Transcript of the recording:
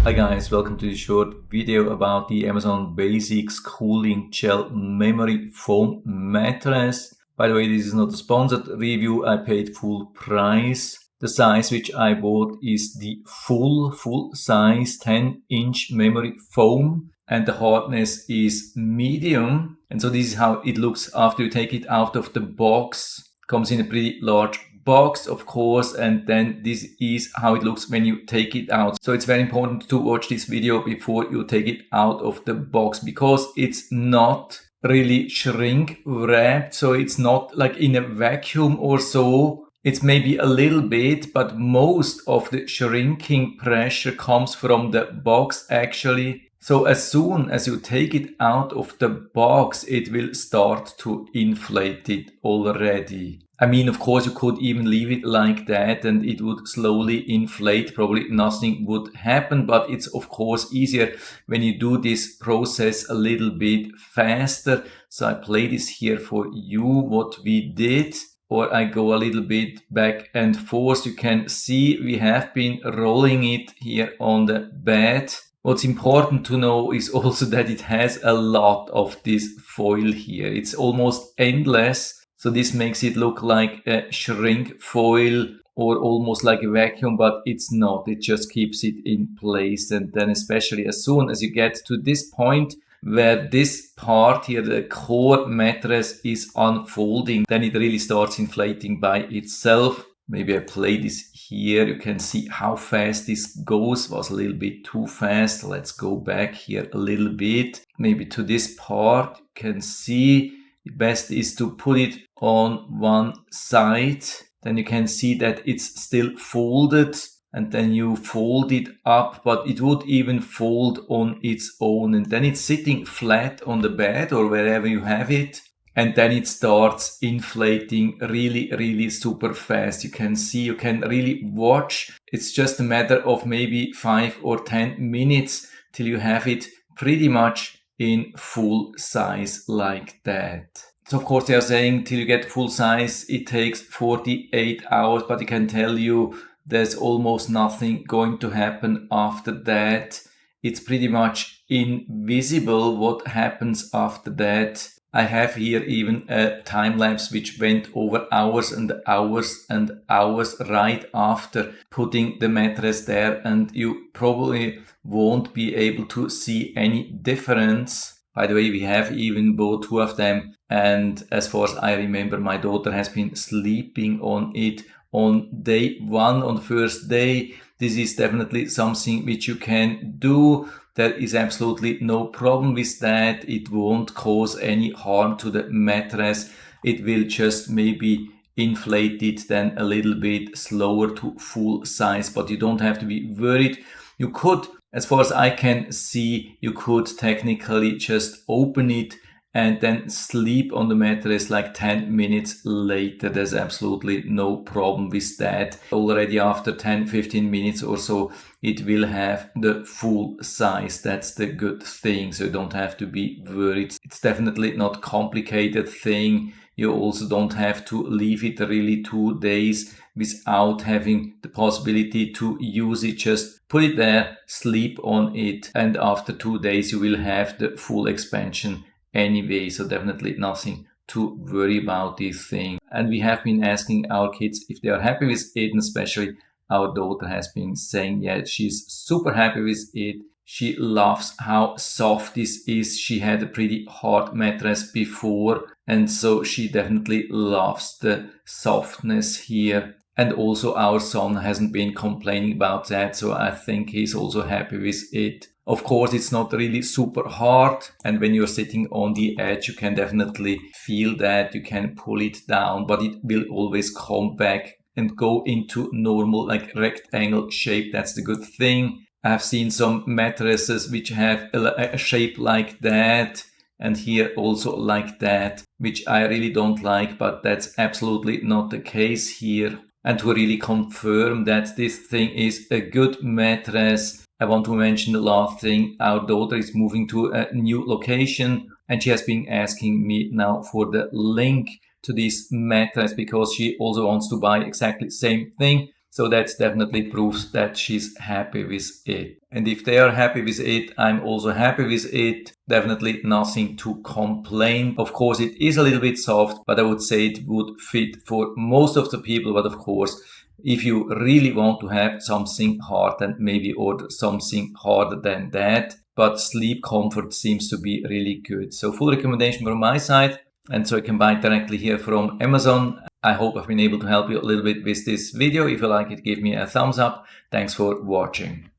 Hi guys, welcome to this short video about the Amazon Basics Cooling Gel Memory Foam Mattress. By the way, this is not a sponsored review, I paid full price. The size which I bought is the full size 10-inch memory foam and the hardness is medium. And so this is how it looks after you take it out of the box. Comes in a pretty large box, of course, and then this is how it looks when you take it out. So it's very important to watch this video before you take it out of the box, because it's not really shrink wrapped, so it's not like in a vacuum or so. It's maybe a little bit, but most of the shrinking pressure comes from the box actually. So as soon as you take it out of the box, it will start to inflate it already. I mean, of course, you could even leave it like that and it would slowly inflate. Probably nothing would happen, but it's of course easier when you do this process a little bit faster. So I play this here for you, what we did. Or I go a little bit back and forth. You can see we have been rolling it here on the bed. What's important to know is also that it has a lot of this foil here. It's almost endless. So this makes it look like a shrink foil or almost like a vacuum, but it's not. It just keeps it in place. And then especially as soon as you get to this point where this part here, the core mattress, is unfolding, then it really starts inflating by itself. Maybe I play this here. You can see how fast this goes. Was a little bit too fast. Let's go back here a little bit. Maybe to this part. You can see the best is to put it on one side. Then you can see that it's still folded. And then you fold it up, but it would even fold on its own. And then it's sitting flat on the bed or wherever you have it. And then it starts inflating really super fast. You can see, you can really watch. It's just a matter of maybe 5 or 10 minutes till you have it pretty much in full size like that. So of course they are saying till you get full size, it takes 48 hours, but I can tell you there's almost nothing going to happen after that. It's pretty much invisible what happens after that. I have here even a time lapse which went over hours and hours and hours right after putting the mattress there, and you probably won't be able to see any difference. By the way, we have even bought 2 of them, and as far as I remember, my daughter has been sleeping on it on day 1, on the first day. This is definitely something which you can do. There is absolutely no problem with that. It won't cause any harm to the mattress. It will just maybe inflate it then a little bit slower to full size, but you don't have to be worried. You could, as far as I can see, you could technically just open it and then sleep on the mattress like 10 minutes later. There's absolutely no problem with that. Already after 10-15 minutes or so, it will have the full size. That's the good thing. So you don't have to be worried. It's definitely not complicated thing. You also don't have to leave it really 2 days without having the possibility to use it. Just put it there, sleep on it, and after 2 days you will have the full expansion anyway. So definitely nothing to worry about this thing. And we have been asking our kids if they are happy with it, and especially our daughter has been saying, yeah, she's super happy with it. She loves how soft this is. She had a pretty hard mattress before, and so she definitely loves the softness here. And also our son hasn't been complaining about that, so I think he's also happy with it. Of course, it's not really super hard, and when you're sitting on the edge, you can definitely feel that. You can pull it down, but it will always come back and go into normal, like rectangle shape. That's the good thing. I've seen some mattresses which have a shape like that, and here also like that, which I really don't like, but that's absolutely not the case here. And to really confirm that this thing is a good mattress, I want to mention the last thing. Our daughter is moving to a new location, and she has been asking me now for the link to this mattress because she also wants to buy exactly the same thing. So that's definitely proves that she's happy with it. And if they are happy with it, I'm also happy with it. Definitely nothing to complain. Of course, it is a little bit soft, but I would say it would fit for most of the people. But of course, if you really want to have something hard, then maybe order something harder than that. But sleep comfort seems to be really good. So full recommendation from my side. And so I can buy it directly here from Amazon. I hope I've been able to help you a little bit with this video. If you like it, give me a thumbs up. Thanks for watching.